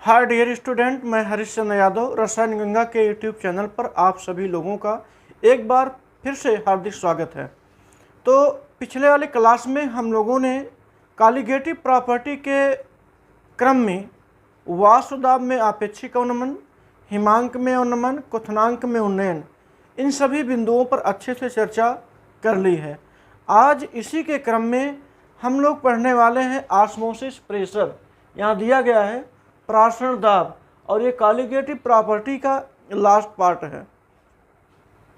Hi dear student, मैं हरीश चंद्र यादव रसायन गंगा के यूट्यूब चैनल पर आप सभी लोगों का एक बार फिर से हार्दिक स्वागत है। तो पिछले वाले क्लास में हम लोगों ने कॉलिगेटिव प्रॉपर्टी के क्रम में वाष्पदाब में आपेक्षिक अवनमन, हिमांक में अवनमन, क्वथनांक में उन्नयन, इन सभी बिंदुओं पर अच्छे से चर्चा कर ली है। आज इसी के क्रम में हम लोग पढ़ने वाले हैं ऑस्मोसिस प्रेशर। यहाँ दिया गया है प्रासरण दाब, और ये कॉलिगेटिव प्रॉपर्टी का लास्ट पार्ट है।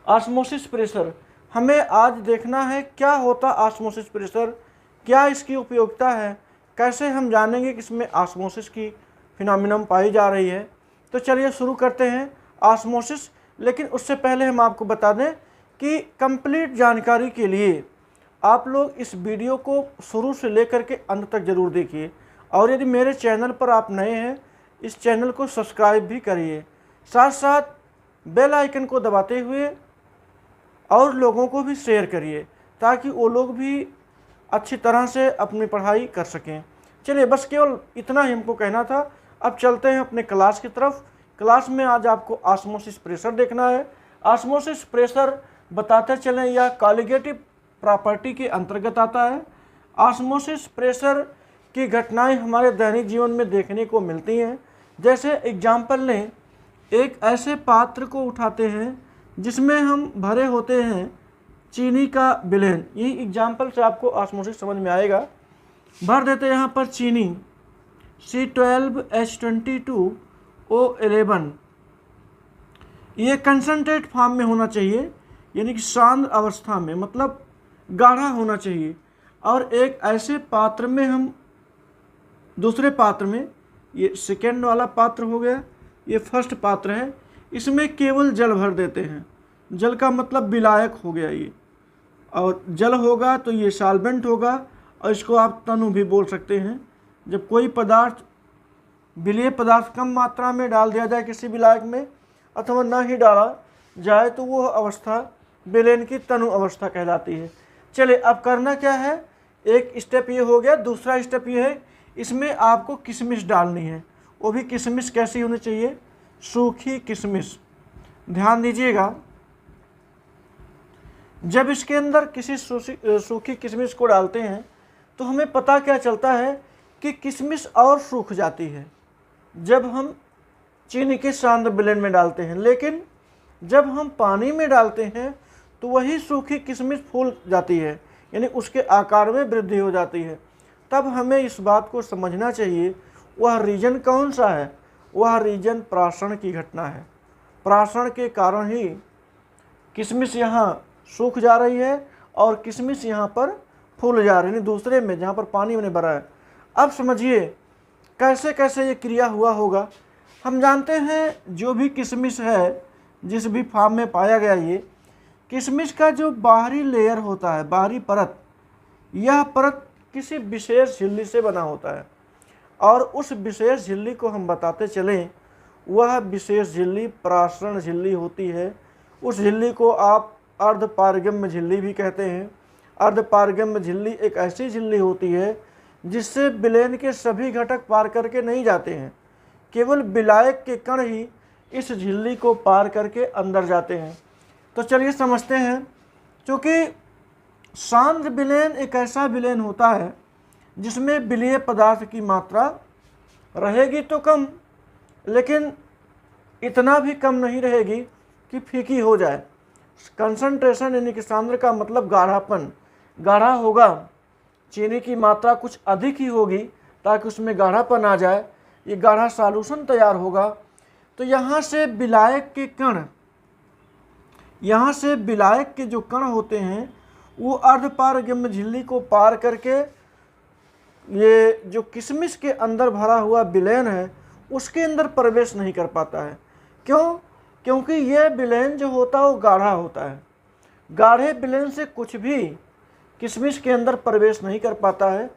ऑस्मोसिस प्रेशर हमें आज देखना है क्या होता ऑस्मोसिस प्रेशर, क्या इसकी उपयोगिता है, कैसे हम जानेंगे कि इसमें ऑस्मोसिस की फिनोमिनन पाई जा रही है। तो चलिए शुरू करते हैं ऑस्मोसिस। लेकिन उससे पहले हम आपको बता दें कि कंप्लीट जानकारी के लिए आप लोग इस वीडियो को शुरू से लेकर के अंत तक ज़रूर देखिए, और यदि मेरे चैनल पर आप नए हैं इस चैनल को सब्सक्राइब भी करिए, साथ साथ बेल आइकन को दबाते हुए और लोगों को भी शेयर करिए ताकि वो लोग भी अच्छी तरह से अपनी पढ़ाई कर सकें। चलिए, बस केवल इतना ही हमको कहना था। अब चलते हैं अपने क्लास की तरफ। क्लास में आज आपको ऑस्मोसिस प्रेशर देखना है। ऑस्मोसिस प्रेशर बताते चलें यह कॉलिगेटिव प्रॉपर्टी के अंतर्गत आता है। ऑस्मोसिस प्रेशर की घटनाएं हमारे दैनिक जीवन में देखने को मिलती हैं। जैसे एग्जाम्पल लें, एक ऐसे पात्र को उठाते हैं जिसमें हम भरे होते हैं चीनी का विलयन। यही एग्जाम्पल से आपको ऑस्मोसिस समझ में आएगा। भर देते हैं यहाँ पर चीनी C12H22O11। ये कंसनट्रेट फॉर्म में होना चाहिए, यानी कि सांद्र अवस्था में, मतलब गाढ़ा होना चाहिए। और एक ऐसे पात्र में हम दूसरे पात्र में, ये सेकेंड वाला पात्र हो गया, ये फर्स्ट पात्र है, इसमें केवल जल भर देते हैं। जल का मतलब विलायक हो गया ये, और जल होगा तो ये सॉल्वेंट होगा, और इसको आप तनु भी बोल सकते हैं। जब कोई पदार्थ, विलेय पदार्थ कम मात्रा में डाल दिया जाए किसी विलायक में, अथवा न ही डाला जाए, तो वो अवस्था विलयन की तनु अवस्था कहलाती है। चलिए, अब करना क्या है, एक स्टेप ये हो गया। दूसरा स्टेप ये है, इसमें आपको किशमिश डालनी है। वो भी किशमिश कैसी होनी चाहिए, सूखी किशमिश। ध्यान दीजिएगा, जब इसके अंदर किसी सूखी किशमिश को डालते हैं तो हमें पता क्या चलता है कि किशमिश और सूख जाती है जब हम चीनी के सांद्र विलयन में डालते हैं। लेकिन जब हम पानी में डालते हैं तो वही सूखी किशमिश फूल जाती है, यानी उसके आकार में वृद्धि हो जाती है। तब हमें इस बात को समझना चाहिए वह रीजन कौन सा है। वह रीजन प्रासरण की घटना है। प्रासरण के कारण ही किशमिश यहाँ सूख जा रही है और किशमिश यहाँ पर फूल जा रही है, दूसरे में जहाँ पर पानी में भरा है। अब समझिए कैसे कैसे ये क्रिया हुआ होगा। हम जानते हैं जो भी किशमिश है, जिस भी फार्म में पाया गया, ये किशमिश का जो बाहरी लेयर होता है, बाहरी परत, यह परत किसी विशेष झिल्ली से बना होता है, और उस विशेष झिल्ली को हम बताते चलें, वह विशेष झिल्ली प्रासरण झिल्ली होती है। उस झिल्ली को आप अर्धपारगम्य झिल्ली भी कहते हैं। अर्धपारगम्य झिल्ली एक ऐसी झिल्ली होती है जिससे विलयन के सभी घटक पार करके नहीं जाते हैं, केवल विलायक के कण ही इस झिल्ली को पार करके अंदर जाते हैं। तो चलिए समझते हैं। क्योंकि सांद्र विलयन एक ऐसा विलयन होता है जिसमें विलेय पदार्थ की मात्रा रहेगी तो कम, लेकिन इतना भी कम नहीं रहेगी कि फीकी हो जाए। कंसंट्रेशन यानी कि सांद्र का मतलब गाढ़ापन, गाढ़ा होगा। चीनी की मात्रा कुछ अधिक ही होगी ताकि उसमें गाढ़ापन आ जाए, ये गाढ़ा सॉल्यूशन तैयार होगा। तो यहाँ से विलायक के कण, यहाँ से विलायक के जो कण होते हैं वो अर्धपारगम्य झिल्ली को पार करके ये जो किशमिश के अंदर भरा हुआ विलयन है उसके अंदर प्रवेश नहीं कर पाता है। क्यों? क्योंकि ये विलयन जो होता है वो गाढ़ा होता है। गाढ़े विलयन से कुछ भी किशमिश के अंदर प्रवेश नहीं कर पाता है,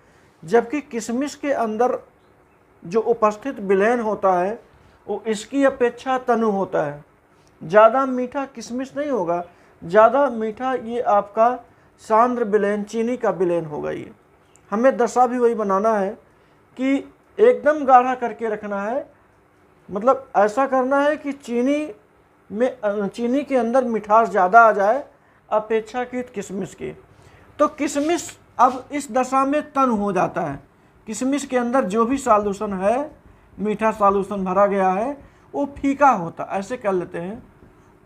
जबकि किशमिश के अंदर जो उपस्थित विलयन होता है वो इसकी अपेक्षा तनु होता है। ज़्यादा मीठा किशमिश नहीं होगा, ज़्यादा मीठा ये आपका सांद्र विलयन, चीनी का विलयन होगा। ये हमें दशा भी वही बनाना है कि एकदम गाढ़ा करके रखना है, मतलब ऐसा करना है कि चीनी के अंदर मिठास ज़्यादा आ जाए अपेक्षाकृत किशमिश की। तो किशमिश अब इस दशा में तन हो जाता है। किशमिश के अंदर जो भी सॉल्यूशन है, मीठा सॉल्यूशन भरा गया है, वो फीका होता, ऐसे कर लेते हैं,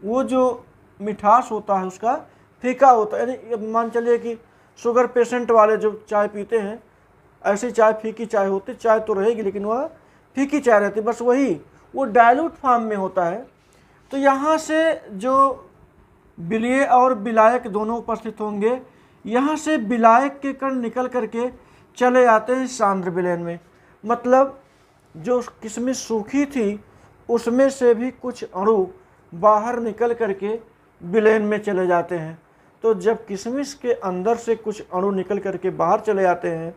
वो जो मिठास होता है उसका फीका होता है। यानी मान चलिए कि शुगर पेशेंट वाले जो चाय पीते हैं, ऐसी चाय फीकी चाय होती, चाय तो रहेगी लेकिन वह फीकी चाय रहती, बस वही वो डाइल्यूट फॉर्म में होता है। तो यहाँ से जो विलेय और विलायक दोनों उपस्थित होंगे, यहाँ से विलायक के कण निकल करके चले आते हैं सांद्र विलयन में। मतलब जो किशमिश सूखी थी उसमें से भी कुछ अणु बाहर निकल करके विलयन में चले जाते हैं। तो जब किशमिश के अंदर से कुछ अणु निकल करके बाहर चले जाते हैं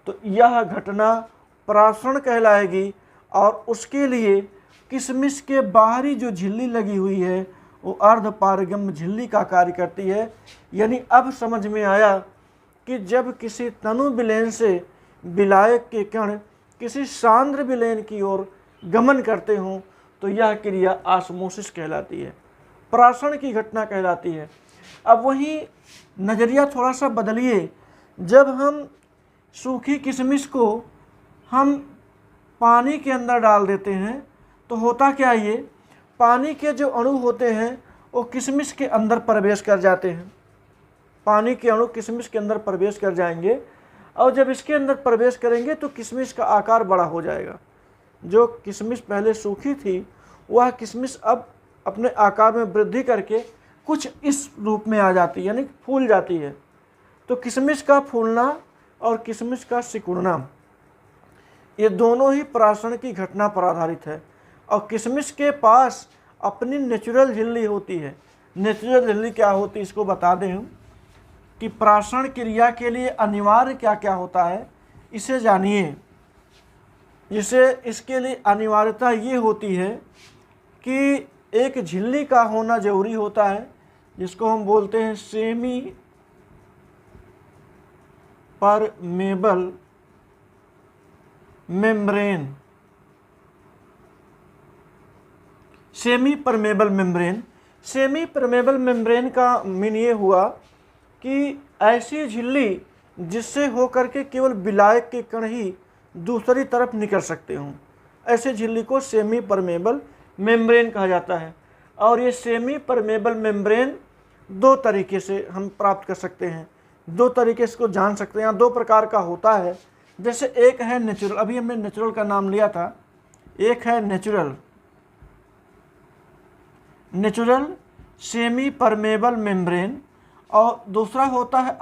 तो यह घटना प्रासरण कहलाएगी। और उसके लिए किशमिश के बाहरी जो झिल्ली लगी हुई है वो अर्धपारगम्य झिल्ली का कार्य करती है। यानी अब समझ में आया कि जब किसी तनु विलयन से विलायक के कण किसी सांद्र विलयन की ओर गमन करते हों तो यह क्रिया ऑस्मोसिस कहलाती है, प्रासरण की घटना कहलाती है। अब वहीं नज़रिया थोड़ा सा बदलिए, जब हम सूखी किशमिश को हम पानी के अंदर डाल देते हैं तो होता क्या, ये पानी के जो अणु होते हैं वो किशमिश के अंदर प्रवेश कर जाते हैं। पानी के अणु किशमिश के अंदर प्रवेश कर जाएंगे और जब इसके अंदर प्रवेश करेंगे तो किशमिश का आकार बड़ा हो जाएगा। जो किशमिश पहले सूखी थी वह किशमिश अब अपने आकार में वृद्धि करके कुछ इस रूप में आ जाती है, यानी फूल जाती है। तो किशमिश का फूलना और किशमिश का सिकुड़ना ये दोनों ही प्रासरण की घटना पर आधारित है। और किशमिश के पास अपनी नेचुरल झिल्ली होती है। नेचुरल झिल्ली क्या होती है इसको बता दें हम कि प्रासरण क्रिया के लिए अनिवार्य क्या क्या होता है इसे जानिए। जिसे इसके लिए अनिवार्यता ये होती है कि एक झिल्ली का होना जरूरी होता है, जिसको हम बोलते हैं semi permeable membrane. Semi permeable membrane, semi permeable membrane का मीन ये हुआ कि ऐसी झिल्ली जिससे होकर के केवल विलायक के कण ही दूसरी तरफ निकल सकते हों, ऐसे झिल्ली को सेमी परमेबल मेम्ब्रेन कहा जाता है। और ये सेमी परमेबल मेम्ब्रेन दो तरीके से हम प्राप्त कर सकते हैं, दो तरीके से इसको जान सकते हैं। यहाँ दो प्रकार का होता है। जैसे एक है नेचुरल, अभी हमने नेचुरल का नाम लिया था, एक है नेचुरल सेमी परमेबल मेम्ब्रेन और दूसरा होता है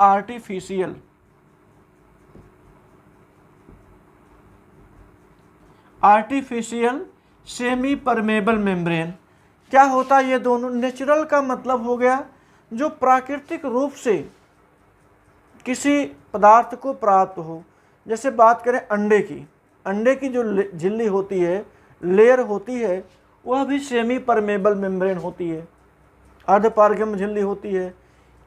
आर्टिफिशियल सेमी परमेबल मेम्ब्रेन। क्या होता है ये दोनों? नेचुरल का मतलब हो गया जो प्राकृतिक रूप से किसी पदार्थ को प्राप्त हो। जैसे बात करें अंडे की जो झिल्ली होती है, लेयर होती है, वह भी सेमी परमेबल मेम्ब्रेन होती है, अर्धपारगम्य झिल्ली होती है।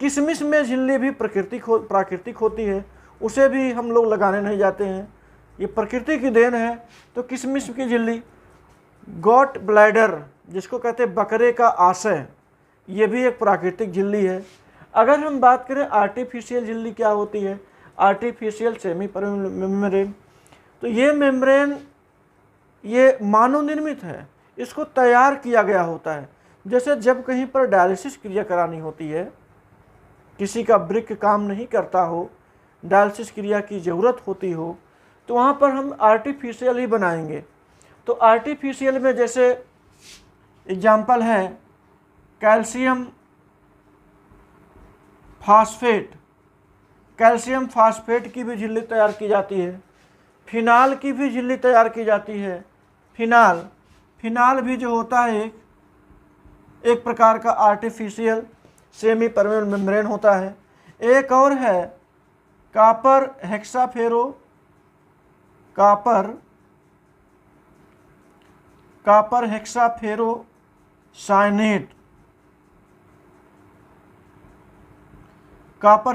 किशमिश में झिल्ली भी प्राकृतिक होती है, उसे भी हम लोग लगाने नहीं जाते हैं, ये प्रकृति की देन है। तो किशमिश की झिल्ली, गॉट ब्लैडर जिसको कहते हैं बकरे का आशय, ये भी एक प्राकृतिक झिल्ली है। अगर हम बात करें आर्टिफिशियल झिल्ली क्या होती है, आर्टिफिशियल सेमी परमेबल मेम्ब्रेन, तो ये मेम्ब्रेन ये मानव निर्मित है, इसको तैयार किया गया होता है। जैसे जब कहीं पर डायलिसिस क्रिया करानी होती है, किसी का वृक्क काम नहीं करता हो, डायलिसिस क्रिया की ज़रूरत होती हो, तो वहाँ पर हम आर्टिफिशियल ही बनाएंगे। तो आर्टिफिशियल में जैसे एग्जाम्पल है कैल्शियम फास्फेट की भी झिल्ली तैयार की जाती है, फिनाल की भी झिल्ली तैयार की जाती है। फिनाल भी जो होता है एक प्रकार का आर्टिफिशियल सेमी परमेबल मेम्ब्रेन होता है। एक और है कॉपर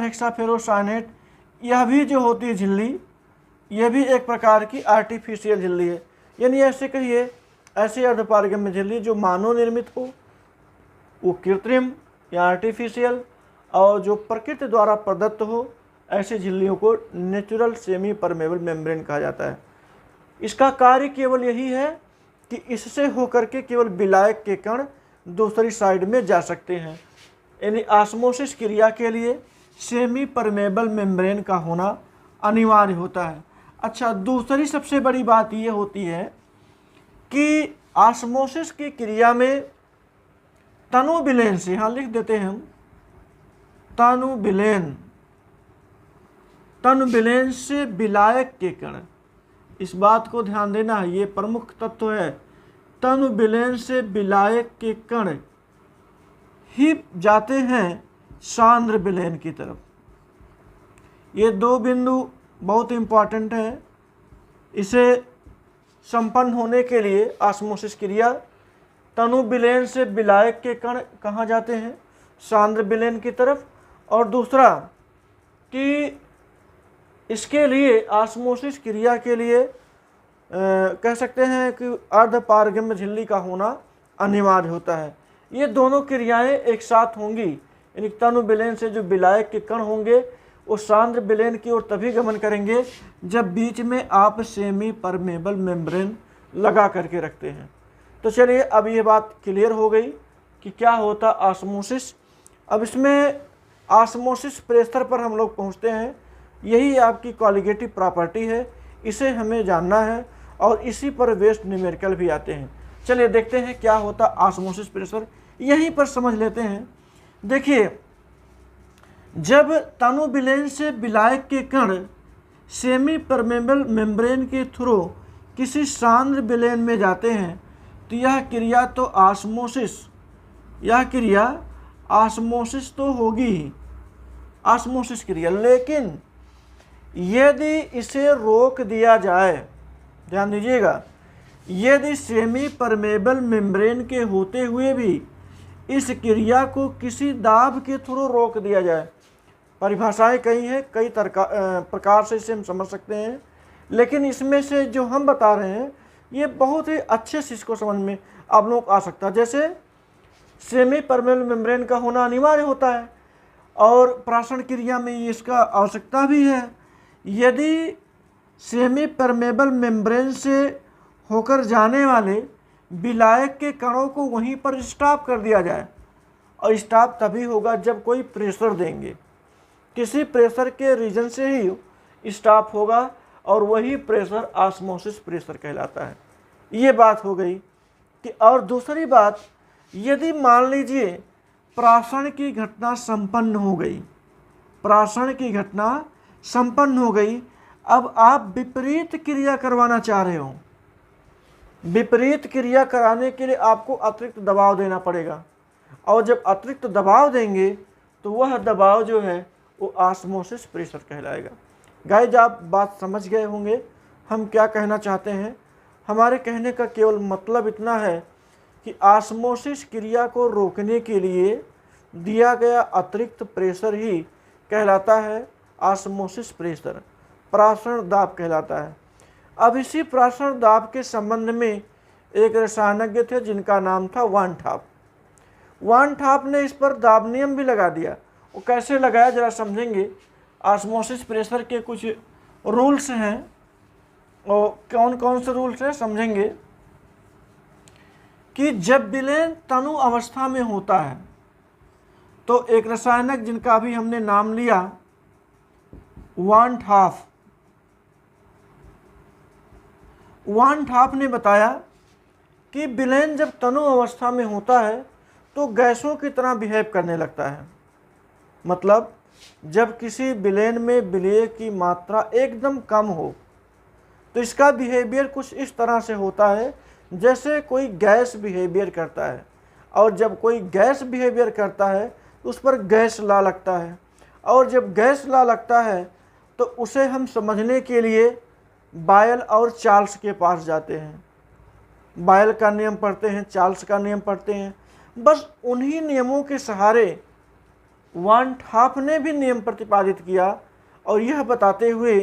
हेक्साफेरोसाइनेट, यह भी जो होती है झिल्ली, यह भी एक प्रकार की आर्टिफिशियल झिल्ली है। यानी ऐसे कहिए ऐसी अर्धपारगम्य झिल्ली जो मानव निर्मित हो, वो कृत्रिम या आर्टिफिशियल, और जो प्रकृति द्वारा प्रदत्त हो, ऐसी झिल्लियों को नेचुरल सेमी परमेबल मेम्ब्रेन कहा जाता है। इसका कार्य केवल यही है कि इससे होकर के केवल विलायक के कण दूसरी साइड में जा सकते हैं। यानी ऑस्मोसिस क्रिया के लिए सेमी परमेबल मेम्ब्रेन का होना अनिवार्य होता है। अच्छा, दूसरी सबसे बड़ी बात ये होती है कि ऑस्मोसिस की क्रिया में तनुविलेन से, यहाँ लिख देते हैं हम तनुविलेन से विलायक के कण, इस बात को ध्यान देना है, ये प्रमुख तत्व है। तनुविलेन से विलायक के कण ही जाते हैं सांद्र विलेन की तरफ। ये दो बिंदु बहुत इम्पॉर्टेंट हैं। इसे संपन्न होने के लिए ऑस्मोसिस क्रिया, तनुविलेन से विलायक के कण कहाँ जाते हैं? सांद्र विलेन की तरफ। और दूसरा कि इसके लिए ऑस्मोसिस क्रिया के लिए कह सकते हैं कि अर्धपारगम्य झिल्ली का होना अनिवार्य होता है। ये दोनों क्रियाएं एक साथ होंगी, यानी तनुविलेन से जो विलायक के कण होंगे वो सांद्र विलेन की ओर तभी गमन करेंगे जब बीच में आप सेमी परमेबल मेम्ब्रेन लगा करके रखते हैं। तो चलिए, अब ये बात क्लियर हो गई कि क्या होता ऑस्मोसिस। अब इसमें ऑस्मोसिस प्रेशर पर हम लोग पहुँचते हैं। यही आपकी कॉलिगेटिव प्रॉपर्टी है, इसे हमें जानना है और इसी पर वेस्ट न्यूमेरिकल भी आते हैं। चलिए देखते हैं क्या होता ऑस्मोसिस प्रेशर, यहीं पर समझ लेते हैं। देखिए, जब तनुविलेन से विलायक के कण सेमी परमेबल मेम्ब्रेन के थ्रू किसी सांद्र विलेन में जाते हैं तो यह क्रिया तो ऑस्मोसिस तो होगी ही, ऑस्मोसिस क्रिया। लेकिन यदि इसे रोक दिया जाए, ध्यान दीजिएगा, यदि सेमी परमेबल मेम्ब्रेन के होते हुए भी इस क्रिया को किसी दाब के थ्रू रोक दिया जाए, परिभाषाएं कई हैं, कई प्रकार से इसे हम समझ सकते हैं, लेकिन इसमें से जो हम बता रहे हैं ये बहुत ही अच्छे से इसको समझ में आप लोग आ सकता है। जैसे सेमी परमेबल मेम्ब्रेन का होना अनिवार्य होता है और प्राशन क्रिया में इसका आवश्यकता भी है। यदि सेमी परमेबल मेम्ब्रेन से होकर जाने वाले विलायक के कणों को वहीं पर स्टॉप कर दिया जाए, और स्टॉप तभी होगा जब कोई प्रेशर देंगे, किसी प्रेशर के रीजन से ही स्टॉप होगा और वही प्रेशर ऑस्मोसिस प्रेशर कहलाता है। ये बात हो गई कि, और दूसरी बात, यदि मान लीजिए प्राशन की घटना संपन्न हो गई, प्राशन की घटना संपन्न हो गई, अब आप विपरीत क्रिया करवाना चाह रहे हो, विपरीत क्रिया कराने के लिए आपको अतिरिक्त दबाव देना पड़ेगा, और जब अतिरिक्त दबाव देंगे तो वह दबाव जो है वो ऑस्मोसिस प्रेशर कहलाएगा। गाइज, आप बात समझ गए होंगे हम क्या कहना चाहते हैं। हमारे कहने का केवल मतलब इतना है कि ऑस्मोसिस क्रिया को रोकने के लिए दिया गया अतिरिक्त प्रेशर ही कहलाता है ऑस्मोसिस प्रेशर, प्राशन दाब कहलाता है। अब इसी प्राशन दाब के संबंध में एक रसायनज्ञ थे जिनका नाम था वान ठाप। वान ठाप ने इस पर दाब नियम भी लगा दिया। वो कैसे लगाया जरा समझेंगे। ऑस्मोसिस प्रेशर के कुछ रूल्स हैं, और कौन कौन से रूल्स हैं समझेंगे। कि जब विलेन तनु अवस्था में होता है तो एक रसायनक जिनका अभी हमने नाम लिया वान ठाप ने बताया कि विलेन जब तनु अवस्था में होता है तो गैसों की तरह बिहेव करने लगता है। मतलब जब किसी विलेन में विलेय की मात्रा एकदम कम हो तो इसका बिहेवियर कुछ इस तरह से होता है जैसे कोई गैस बिहेवियर करता है, और जब कोई गैस बिहेवियर करता है तो उस पर गैस ला लगता है, और जब गैस ला लगता है तो उसे हम समझने के लिए बायल और चार्ल्स के पास जाते हैं। बायल का नियम पढ़ते हैं, चार्ल्स का नियम पढ़ते हैं। बस उन्हीं नियमों के सहारे वान ठाप ने भी नियम प्रतिपादित किया, और यह बताते हुए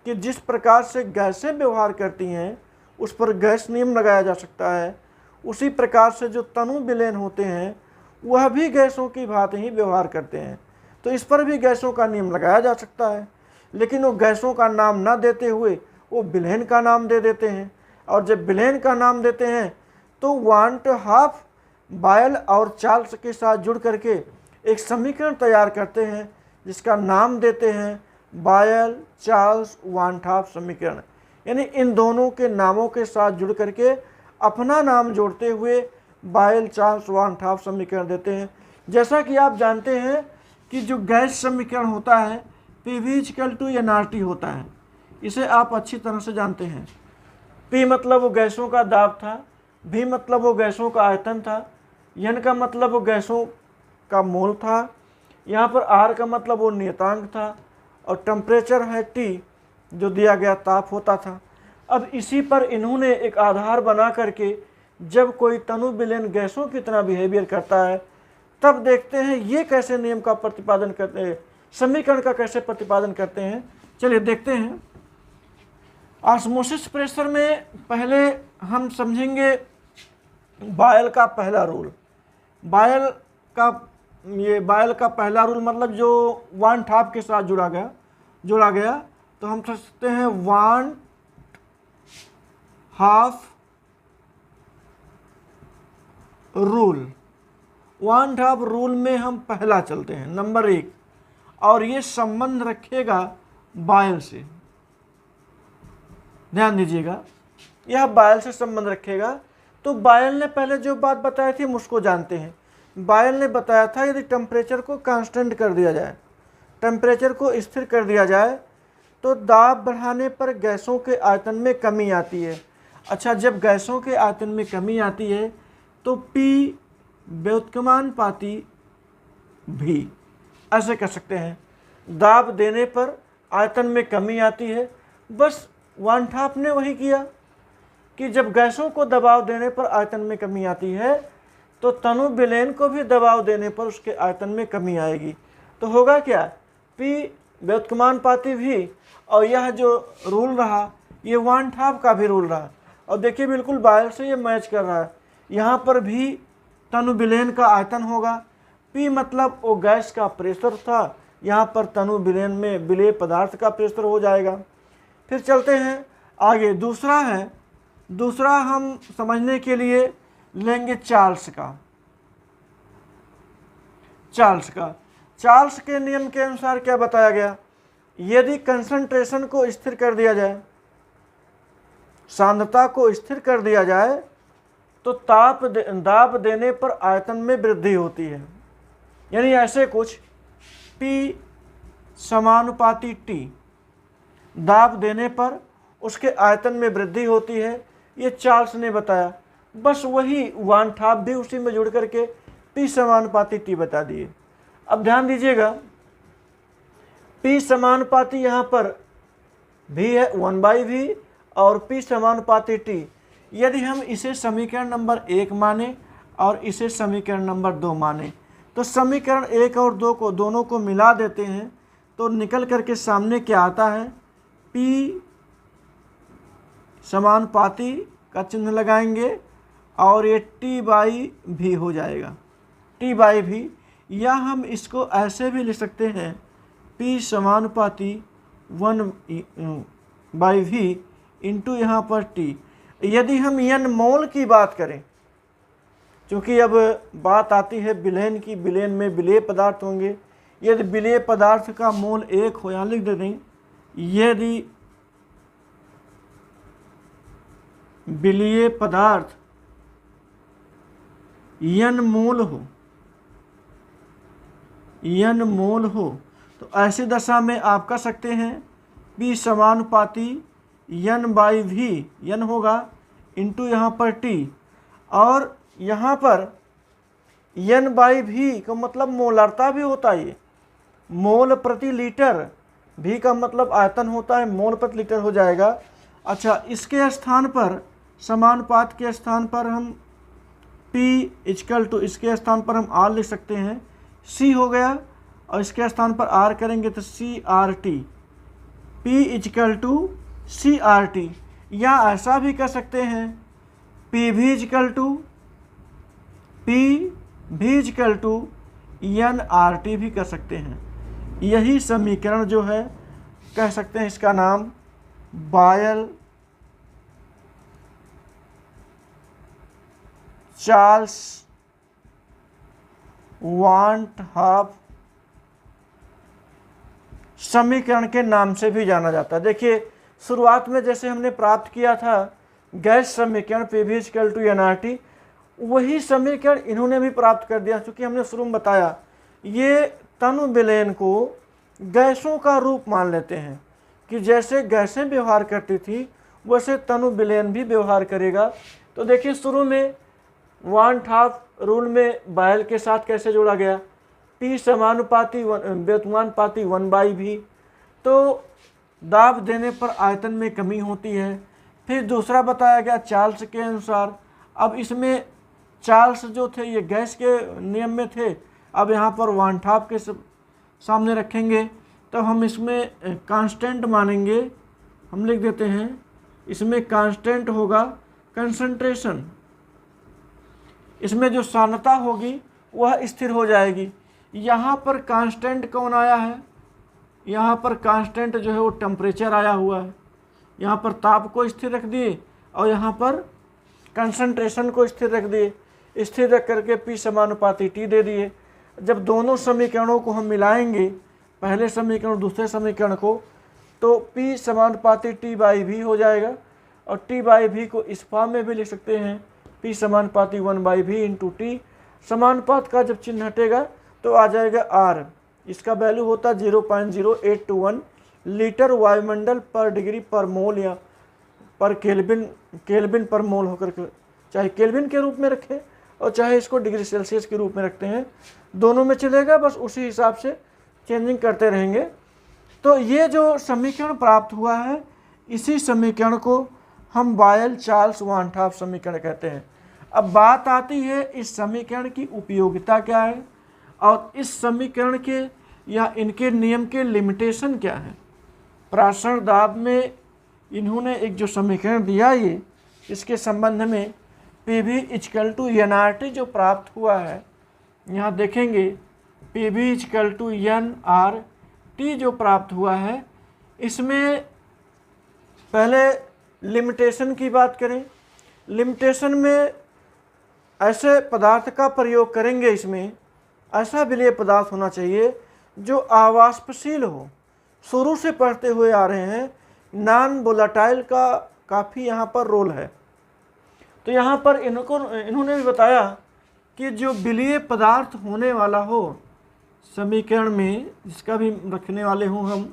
कि जिस प्रकार से गैसें व्यवहार करती हैं उस पर गैस नियम लगाया जा सकता है, उसी प्रकार से जो तनु विलेन होते हैं वह भी गैसों की भांति ही व्यवहार करते हैं। तो इस पर भी गैसों का नियम लगाया जा सकता है, लेकिन वो गैसों का नाम ना देते हुए वो विलेन का नाम दे देते हैं। और जब विलेन का नाम देते हैं तो वांट हाफ बायल और चार्ल्स के साथ जुड़ करके एक समीकरण तैयार करते हैं जिसका नाम देते हैं बायल चार्ल्स वांट हाफ समीकरण। यानी इन दोनों के नामों के साथ जुड़ करके अपना नाम जोड़ते हुए बायल चार्ल्स वांट हाफ समीकरण देते हैं। जैसा कि आप जानते हैं कि जो गैस समीकरण होता है PV = nRT होता है, इसे आप अच्छी तरह से जानते हैं। P मतलब वो गैसों का दाब था, V मतलब वो गैसों का आयतन था, N का मतलब वो गैसों का मोल था, यहाँ पर R का मतलब वो नियतांक था, और टेम्परेचर है T जो दिया गया ताप होता था। अब इसी पर इन्होंने एक आधार बना करके जब कोई तनु विलेन गैसों की तरह बिहेवियर करता है तब देखते हैं ये कैसे नियम का प्रतिपादन करते हैं, समीकरण का कैसे प्रतिपादन करते हैं। चलिए देखते हैं। ऑस्मोसिस प्रेशर में पहले हम समझेंगे बायल का पहला रूल। बायल का पहला रूल मतलब जो वांट हाफ के साथ जोड़ा गया तो हम सोचते हैं want half rule. Want half rule में हम पहला चलते हैं, नंबर 1, और ये संबंध रखेगा बायल से। ध्यान दीजिएगा, यह बायल से संबंध रखेगा। तो बायल ने पहले जो बात बताई थी हम उसको जानते हैं। बायल ने बताया था यदि टेम्परेचर को कांस्टेंट कर दिया जाए, टेम्परेचर को स्थिर कर दिया जाए तो दाब बढ़ाने पर गैसों के आयतन में कमी आती है। अच्छा, जब गैसों के आयतन में कमी आती है तो P व्युत्क्रमानुपाती भी, ऐसे कर सकते हैं। दाब देने पर आयतन में कमी आती है। बस वांट हाफ ने वही किया कि जब गैसों को दबाव देने पर आयतन में कमी आती है तो तनु विलेन को भी दबाव देने पर उसके आयतन में कमी आएगी। तो होगा क्या, P व्युत्क्रमानुपाती भी, और यह जो रूल रहा ये वांट हाफ का भी रूल रहा। और देखिए बिल्कुल बायल से ये मैच कर रहा है। यहाँ पर भी तनु विलेन का आयतन होगा, P मतलब वो गैस का प्रेशर था, यहाँ पर तनु विलेन में विलेय पदार्थ का प्रेशर हो जाएगा। फिर चलते हैं आगे। दूसरा हम समझने के लिए लेंगे चार्ल्स के नियम के अनुसार क्या बताया गया, यदि कंसंट्रेशन को स्थिर कर दिया जाए, सांद्रता को स्थिर कर दिया जाए तो दाब देने पर आयतन में वृद्धि होती है। यानी ऐसे कुछ P समानुपाती T, दाब देने पर उसके आयतन में वृद्धि होती है, ये चार्ल्स ने बताया। बस वही वांट हाफ भी उसी में जुड़ करके P समानुपाती T बता दिए। अब ध्यान दीजिएगा, P समानुपाती यहाँ पर V है 1/V और P समानुपाती T। यदि हम इसे समीकरण नंबर 1 माने और इसे समीकरण नंबर 2 माने तो समीकरण 1 और 2 को दोनों को मिला देते हैं तो निकल करके सामने क्या आता है, P समानुपाती का चिन्ह लगाएंगे और ये T/V हो जाएगा, T/V। या हम इसको ऐसे भी लिख सकते हैं P समानुपाती 1/V इंटू यहाँ पर T। यदि हम N मोल की बात करें, क्योंकि अब बात आती है विलेन की, विलेन में विलेय पदार्थ होंगे। यदि विलेय पदार्थ का मोल 1 हो, यहाँ लिख देते हैं, यदि विलेय पदार्थ N मोल हो तो ऐसी दशा में आप कह सकते हैं P समानुपाती N/V, N होगा इंटू यहाँ पर T, और यहाँ पर N/V का मतलब मोलारता भी होता है, ये मोल प्रति लीटर, V का मतलब आयतन होता है, मोल प्रति लीटर हो जाएगा। अच्छा, इसके स्थान पर समानुपात के स्थान पर हम P = इसके स्थान पर हम R लिख सकते हैं, C हो गया, और इसके स्थान पर R करेंगे तो CRT, P = CRT। या ऐसा भी कर सकते हैं पी भी equal to N R T भी कर सकते हैं। यही समीकरण जो है कह सकते हैं इसका नाम बायल चार्ल्स वांट हाफ समीकरण के नाम से भी जाना जाता है। देखिए शुरुआत में जैसे हमने प्राप्त किया था गैस समीकरण P V equal to N R T, वही समीकरण इन्होंने भी प्राप्त कर दिया। क्योंकि हमने शुरू में बताया ये तनु विलयन को गैसों का रूप मान लेते हैं कि जैसे गैसें व्यवहार करती थी वैसे तनु विलयन भी व्यवहार करेगा। तो देखिए शुरू में वांट हाफ रूल में बायल के साथ कैसे जोड़ा गया, P समानुपाती व्युत्क्रमानुपाती 1/v, तो दाब देने पर आयतन में कमी होती है। फिर दूसरा बताया गया चार्ल्स के अनुसार। अब इसमें चार्ल्स जो थे ये गैस के नियम में थे, अब यहाँ पर वांट हाफ के सामने रखेंगे तो हम इसमें कांस्टेंट मानेंगे। हम लिख देते हैं इसमें कांस्टेंट होगा कंसंट्रेशन, इसमें जो सांद्रता होगी वह स्थिर हो जाएगी। यहाँ पर कांस्टेंट कौन आया है, यहाँ पर कांस्टेंट जो है वो टेम्परेचर आया हुआ है। यहाँ पर ताप को स्थिर रख दिए और यहाँ पर कंसंट्रेशन को स्थिर रख दिए। स्थिर रख करके P समानुपाती T दे दिए। जब दोनों समीकरणों को हम मिलाएंगे, पहले समीकरण दूसरे समीकरण को, तो P समानुपाती T/v हो जाएगा। और T/v को इस फॉर्म में भी लिख सकते हैं P समानुपाती 1/v इंटू T। समानुपात का जब चिन्ह हटेगा तो आ जाएगा R। इसका वैल्यू होता है 0.0821 लीटर वायुमंडल पर डिग्री पर मोल या पर केल्विन पर मोल होकर के, चाहे केल्विन के रूप में रखें और चाहे इसको डिग्री सेल्सियस के रूप में रखते हैं, दोनों में चलेगा, बस उसी हिसाब से चेंजिंग करते रहेंगे। तो ये जो समीकरण प्राप्त हुआ है इसी समीकरण को हम बायल चार्ल्स वांट हाफ समीकरण कहते हैं। अब बात आती है इस समीकरण की उपयोगिता क्या है और इस समीकरण के या इनके नियम के लिमिटेशन क्या है। प्रासरण दाब में इन्होंने एक जो समीकरण दिया ये इसके संबंध में P V equal to N R T जो प्राप्त हुआ है, यहाँ देखेंगे P V equal to N R T जो प्राप्त हुआ है, इसमें पहले लिमिटेशन की बात करें। लिमिटेशन में ऐसे पदार्थ का प्रयोग करेंगे, इसमें ऐसा विलेय पदार्थ होना चाहिए जो अवाष्पशील हो। शुरू से पढ़ते हुए आ रहे हैं नॉन वोलेटाइल का काफ़ी यहाँ पर रोल है। तो यहाँ पर इन्होंने भी बताया कि जो विलेय पदार्थ होने वाला हो समीकरण में, जिसका भी रखने वाले हों हम,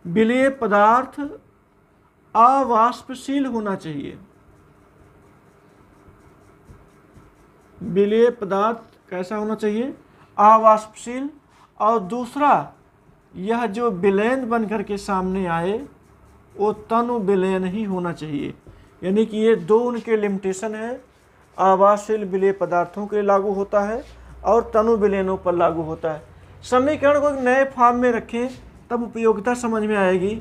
विलेय पदार्थ अवाष्पशील होना चाहिए। विलेय पदार्थ कैसा होना चाहिए, अवाष्पशील। और दूसरा यह जो विलयन बन कर के सामने आए वो तनु विलयन ही होना चाहिए। यानी कि ये दो उनके लिमिटेशन है, अवाष्पशील विलेय पदार्थों के लागू होता है और तनु विलयनों पर लागू होता है। समीकरण को एक नए फॉर्म में रखें तब उपयोगिता समझ में आएगी।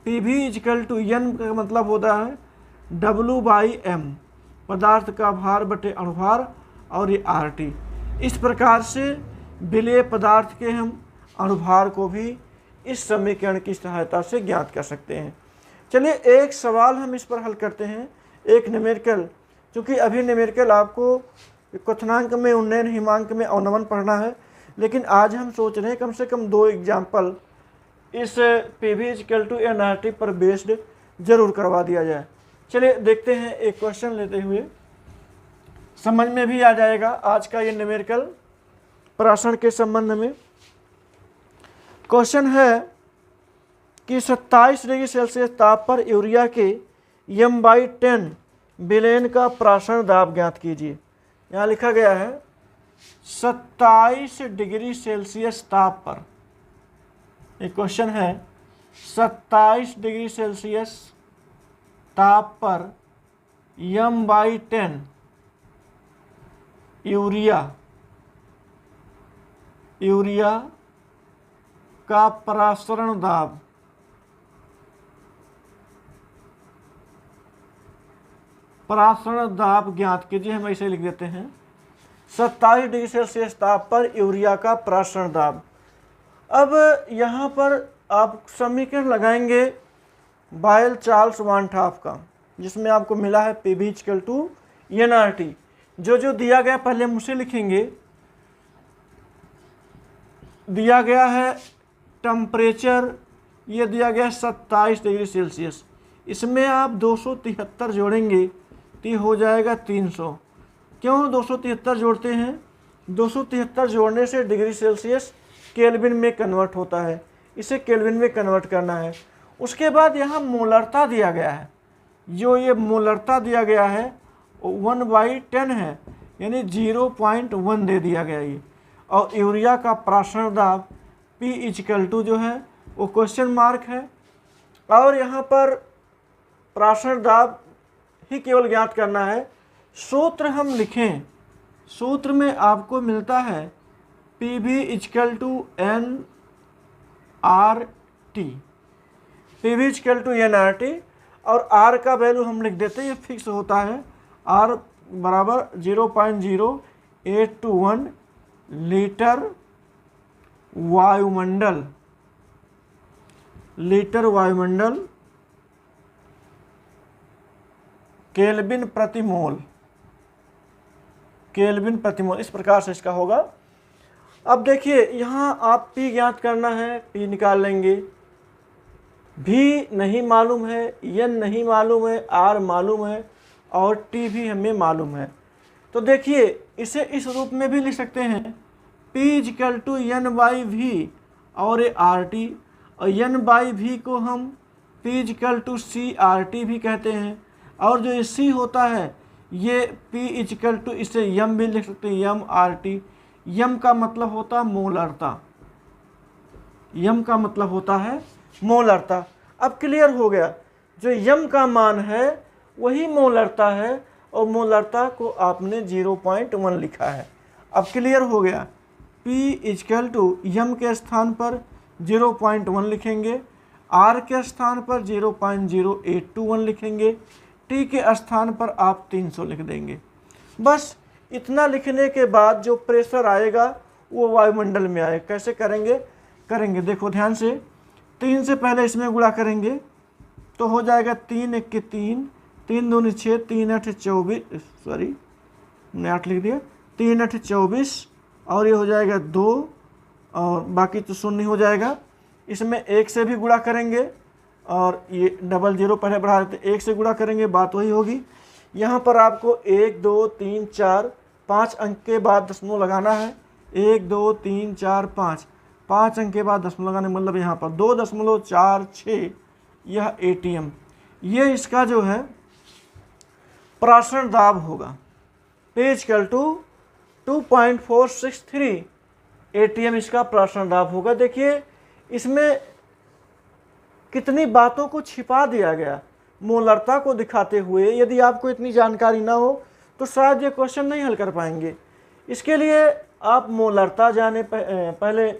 P V equal to N का मतलब होता है W/m, पदार्थ का भार बटे अणुभार, और ये RT। इस प्रकार से विलेय पदार्थ के हम अणुभार को भी इस समीकरण की सहायता से ज्ञात कर सकते हैं। चलिए एक सवाल हम इस पर हल करते हैं, एक न्यूमेरिकल। क्योंकि अभी न्यूमेरिकल आपको क्वथनांक में, उन्नयन हिमांक में अवनमन पढ़ना है, लेकिन आज हम सोच रहे हैं कम से कम 2 एग्जाम्पल इस P V equal to N R T पर बेस्ड जरूर करवा दिया जाए। चलिए देखते हैं, एक क्वेश्चन लेते हुए समझ में भी आ जाएगा आज का ये न्यूमेरिकल प्रासरण के संबंध में। क्वेश्चन है कि 27 डिग्री सेल्सियस ताप पर यूरिया के m/10 विलयन का प्रासरण दाब ज्ञात कीजिए। यहाँ लिखा गया है 27 डिग्री सेल्सियस ताप पर, एक क्वेश्चन है 27 डिग्री सेल्सियस ताप पर m/10 यूरिया का प्रासरण दाब प्रासरण दाब ज्ञात कीजिए, हम ऐसे लिख देते हैं 27 डिग्री सेल्सियस ताप पर यूरिया का प्रासरण दाब। अब यहाँ पर आप समीकरण लगाएंगे बायल चार्ल्स वानठाफ का, जिसमें आपको मिला है PV = nRT। जो दिया गया पहले हम उसे लिखेंगे। दिया गया है टेम्परेचर, ये दिया गया 27 डिग्री सेल्सियस, इसमें आप 273 जोड़ेंगे तो हो जाएगा 300। क्यों 273 जोड़ते हैं? 273 जोड़ने से डिग्री सेल्सियस केल्विन में कन्वर्ट होता है, इसे केल्विन में कन्वर्ट करना है। उसके बाद यहाँ मोलरता दिया गया है, जो ये मोलरता दिया गया है 1/10 है, यानी 0.1 दे दिया गया ये। और यूरिया का प्रासरण दाब P = जो है वो क्वेश्चन मार्क है। और यहाँ पर प्रासरण दाब ही केवल ज्ञात करना है। सूत्र हम लिखें, सूत्र में आपको मिलता है PV = nRT, PV = nRT, और R का वैल्यू हम लिख देते हैं, ये फिक्स होता है, R बराबर 0.0821 लीटर वायुमंडल केल्विन प्रति मोल, इस प्रकार से इसका होगा। अब देखिए यहाँ आप P ज्ञात करना है, P निकाल लेंगे, V नहीं मालूम है, N नहीं मालूम है, R मालूम है और T भी हमें मालूम है। तो देखिए इसे इस रूप में भी लिख सकते हैं, P = n/v और ये RT, और n/v को हम P = CRT भी कहते हैं। और जो ये C होता है ये P = इसे m भी लिख सकते हैं, mRT। m का मतलब होता है मोलरता, m का मतलब होता है मोलरता। अब क्लियर हो गया, जो m का मान है वही मोलरता है, और मोलरता को आपने 0.1 लिखा है। अब क्लियर हो गया, P = m के स्थान पर 0.1 लिखेंगे, R के स्थान पर 0.0821 लिखेंगे, T के स्थान पर आप 300 लिख देंगे। बस इतना लिखने के बाद जो प्रेशर आएगा वो वायुमंडल में आएगा। कैसे करेंगे देखो ध्यान से। 3 से पहले इसमें गुणा करेंगे तो हो जाएगा 3 × 1 = 3, 3 दूनी 6, 3 × 8 = 24, सॉरी हमने 8 लिख दिया, 3 × 8 = 24, और ये हो जाएगा 2, और बाकी तो शून्य हो जाएगा। इसमें 1 से भी गुणा करेंगे, और ये डबल 0 पहले बढ़ा देते, 1 से गुणा करेंगे, बात वही होगी। यहाँ पर आपको 1 2 3 4 5 अंक के बाद दशमलव लगाना है, 1 2 3 4 5 अंक के बाद दशमलव लगाने, मतलब यहाँ पर 2.46 यह ATM, ये इसका जो है प्रासरण दाब होगा। P = 2.463 ATM इसका प्रासरण दाब होगा। देखिए इसमें कितनी बातों को छिपा दिया गया मोलरता को दिखाते हुए। यदि आपको इतनी जानकारी ना हो तो शायद ये क्वेश्चन नहीं हल कर पाएंगे। इसके लिए आप मोलरता जाने, पहले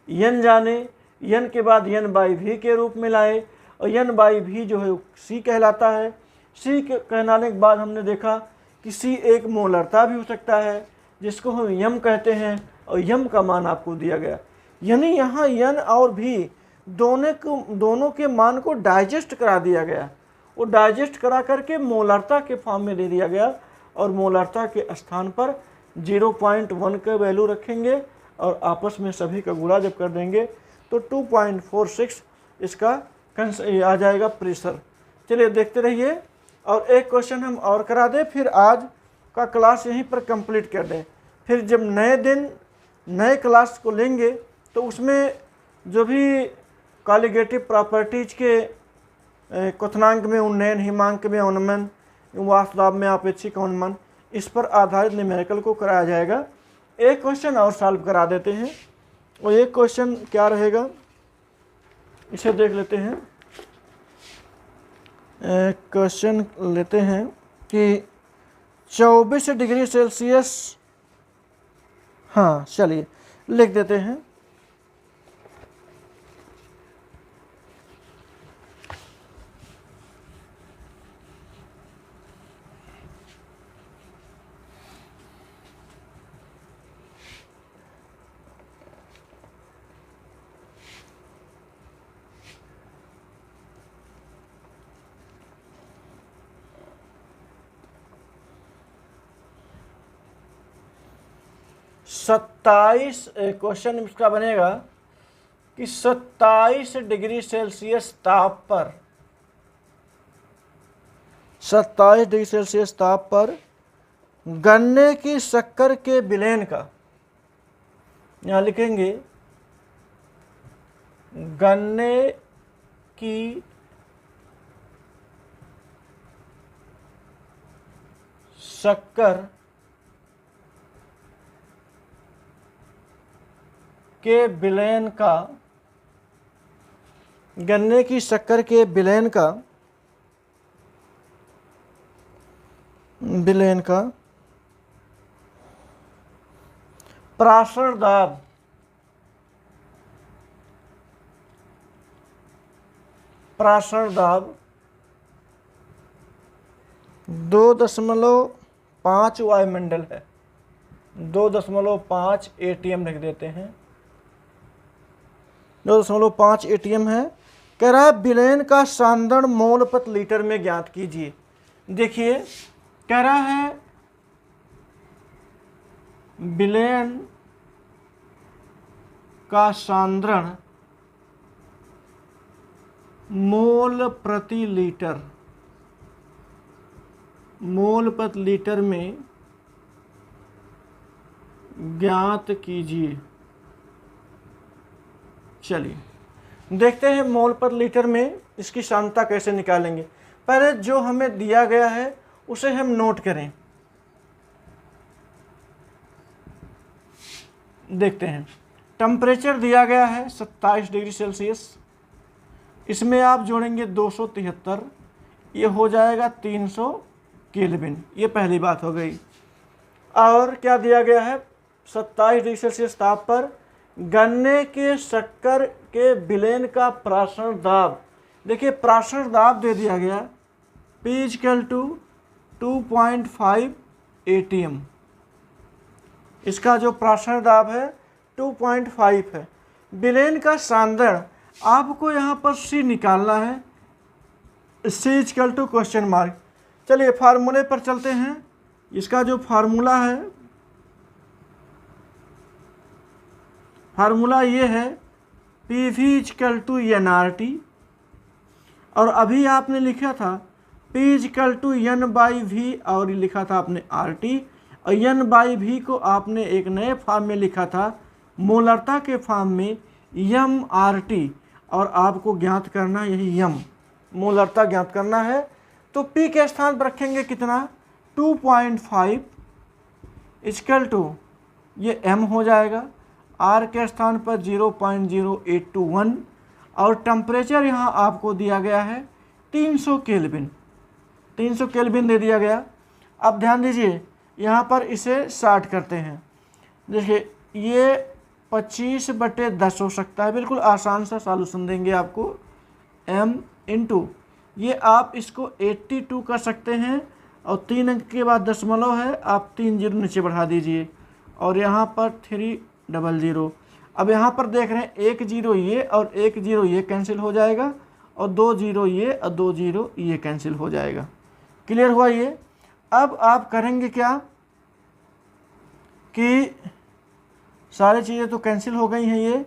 n जाने, n के बाद n/v के रूप में लाए, और n/v जो है C कहलाता है। C के कहलाने के बाद हमने देखा कि C एक मोलरता भी हो सकता है, जिसको हम m कहते हैं, और m का मान आपको दिया गया। यानी यहाँ n और v दोनों के मान को डाइजेस्ट करा दिया गया। वो डाइजेस्ट करा करके मोलरता के फॉर्म में दे दिया गया, और मोलरता के स्थान पर 0.1 का वैल्यू रखेंगे, और आपस में सभी का गुणा जब कर देंगे तो 2.46 इसका आ जाएगा प्रेशर। चलिए देखते रहिए, और एक क्वेश्चन हम और करा दें, फिर आज का क्लास यहीं पर कंप्लीट कर दें। फिर जब नए दिन नए क्लास को लेंगे तो उसमें जो भी कॉलिगेटिव प्रॉपर्टीज के क्वथनांक में उन्नयन, हिमांक में उन्नमन, वास्तव में अपेक्षिक उन्नमन, इस पर आधारित न्यूमेरिकल को कराया जाएगा। एक क्वेश्चन और सॉल्व करा देते हैं, और एक क्वेश्चन क्या रहेगा इसे देख लेते हैं। क्वेश्चन लेते हैं कि 24 डिग्री सेल्सियस, हाँ चलिए लिख देते हैं। 27 क्वेश्चन इसका बनेगा कि 27 डिग्री सेल्सियस ताप पर 27 डिग्री सेल्सियस ताप पर गन्ने की शक्कर के विलयन का, यहाँ लिखेंगे गन्ने की शक्कर के विलयन का, गन्ने की शक्कर के विलयन का प्राशर दाब, प्राशर दाब 2.5 वायुमंडल है, 2.5 ATM लिख देते हैं, 2.5 ATM है। कह रहा है विलयन का सांद्रण मोल प्रति लीटर में ज्ञात कीजिए। देखिए कह रहा है विलयन का सांद्रण मोल प्रति लीटर, मोल प्रति लीटर में ज्ञात कीजिए। चलिए देखते हैं मोल प्रति लीटर में इसकी सांद्रता कैसे निकालेंगे। पहले जो हमें दिया गया है उसे हम नोट करें। देखते हैं टेम्परेचर दिया गया है 27 डिग्री सेल्सियस, इसमें आप जोड़ेंगे 273, ये हो जाएगा 300 केल्विन, ये पहली बात हो गई। और क्या दिया गया है 27 डिग्री सेल्सियस ताप पर गन्ने के शक्कर के विलयन का प्राशर दाब। देखिए प्राशर दाब दे दिया गया P = 2.5 ATM, इसका जो प्राशर दाब है 2.5 है। विलयन का सांद्रण आपको यहाँ पर C निकालना है, C = क्वेश्चन मार्क। चलिए फार्मूले पर चलते हैं। इसका जो फार्मूला है, फार्मूला ये है PV = nRT, और अभी आपने लिखा था P = N/V, और लिखा था आपने RT, और N/V को आपने एक नए फॉर्म में लिखा था मोलरता के फॉर्म में mRT, और आपको ज्ञात करना यही मोलरता ज्ञात करना है। तो P के स्थान पर रखेंगे कितना 2.5 = ये m हो जाएगा, R के स्थान पर 0.0821, और टेम्परेचर यहाँ आपको दिया गया है 300 केल्विन, 300 केल्विन दे दिया गया। अब ध्यान दीजिए यहाँ पर इसे 60 करते हैं। देखिए ये 25/10 हो सकता है, बिल्कुल आसान सा सॉल्यूशन देंगे आपको। m × ये आप इसको 82 कर सकते हैं, और 3 अंक के बाद दशमलव है, आप 3 जीरो नीचे बढ़ा दीजिए, और यहाँ पर 300। अब यहाँ पर देख रहे हैं 1 0 ये और 1 0 ये कैंसिल हो जाएगा, और 2 0 ये और 2 0 ये कैंसिल हो जाएगा। क्लियर हुआ ये। अब आप करेंगे क्या कि सारी चीज़ें तो कैंसिल हो गई हैं, ये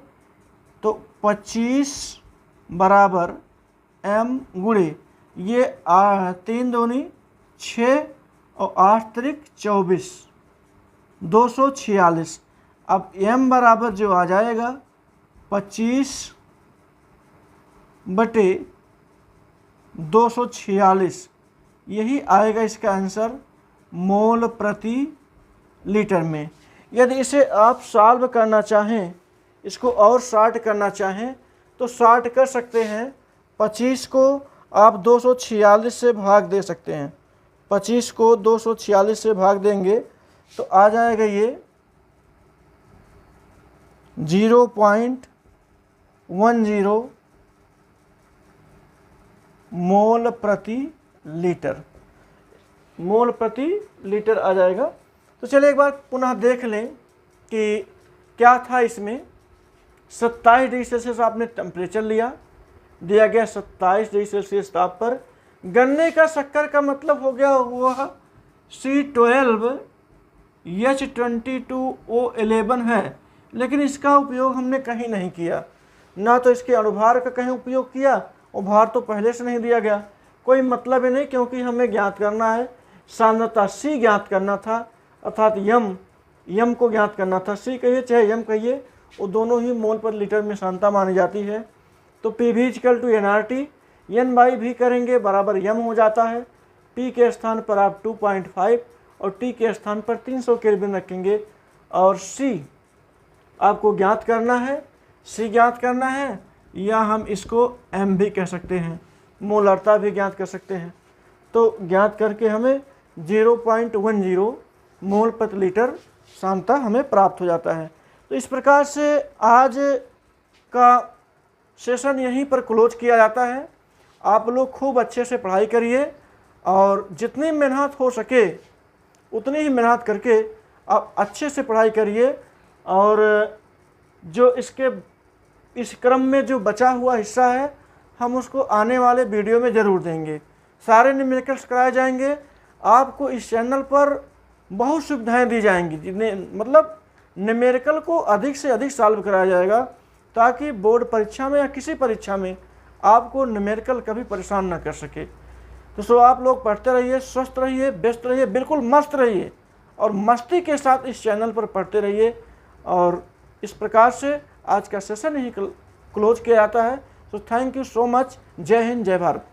तो 25 बराबर m गुणे ये 3 दूनी 6 और 8 त्रिक 24, 246। अब m बराबर जो आ जाएगा 25/246, यही आएगा इसका आंसर मोल प्रति लीटर में। यदि इसे आप सॉल्व करना चाहें, इसको और शॉर्ट करना चाहें तो शॉर्ट कर सकते हैं। 25 को आप 246 से भाग दे सकते हैं, 25 को 246 से भाग देंगे तो आ जाएगा ये 0.10 मोल प्रति लीटर, मोल प्रति लीटर आ जाएगा। तो चलिए एक बार पुनः देख लें कि क्या था इसमें। 27 डिग्री सेल्सियस आपने टेम्परेचर लिया, दिया गया 27 डिग्री सेल्सियस ताप पर गन्ने का शक्कर का मतलब हो गया वह C12 H22O11 है, लेकिन इसका उपयोग हमने कहीं नहीं किया, ना तो इसके अणुभार का कहीं उपयोग किया, और भार तो पहले से नहीं दिया गया, कोई मतलब ही नहीं, क्योंकि हमें ज्ञात करना है सांद्रता C ज्ञात करना था, अर्थात यम को ज्ञात करना था। C कहिए चाहे यम कहिए, वो दोनों ही मोल पर लीटर में सांद्रता मानी जाती है। तो PV = nRT, n भी करेंगे बराबर यम हो जाता है। P के स्थान पर आप 2.5 और T के स्थान पर 300 केल्विन रखेंगे, और C आपको ज्ञात करना है, C ज्ञात करना है, या हम इसको M भी कह सकते हैं, मोलरता भी ज्ञात कर सकते हैं। तो ज्ञात करके हमें 0.10 मोल प्रति लीटर सांद्रता हमें प्राप्त हो जाता है। तो इस प्रकार से आज का सेशन यहीं पर क्लोज किया जाता है। आप लोग खूब अच्छे से पढ़ाई करिए, और जितनी मेहनत हो सके उतनी ही मेहनत करके आप अच्छे से पढ़ाई करिए, और जो इस क्रम में जो बचा हुआ हिस्सा है हम उसको आने वाले वीडियो में ज़रूर देंगे। सारे न्यूमेरिकल्स कराए जाएंगे, आपको इस चैनल पर बहुत सुविधाएं दी जाएंगी, जिन्हें मतलब न्यूमेरिकल को अधिक से अधिक सॉल्व कराया जाएगा, ताकि बोर्ड परीक्षा में या किसी परीक्षा में आपको न्यूमेरिकल कभी परेशान ना कर सके। तो आप लोग पढ़ते रहिए, स्वस्थ रहिए, व्यस्त रहिए, बिल्कुल मस्त रहिए, और मस्ती के साथ इस चैनल पर पढ़ते रहिए। और इस प्रकार से आज का सेशन ही क्लोज किया जाता है। तो थैंक यू सो मच। जय हिंद, जय भारत।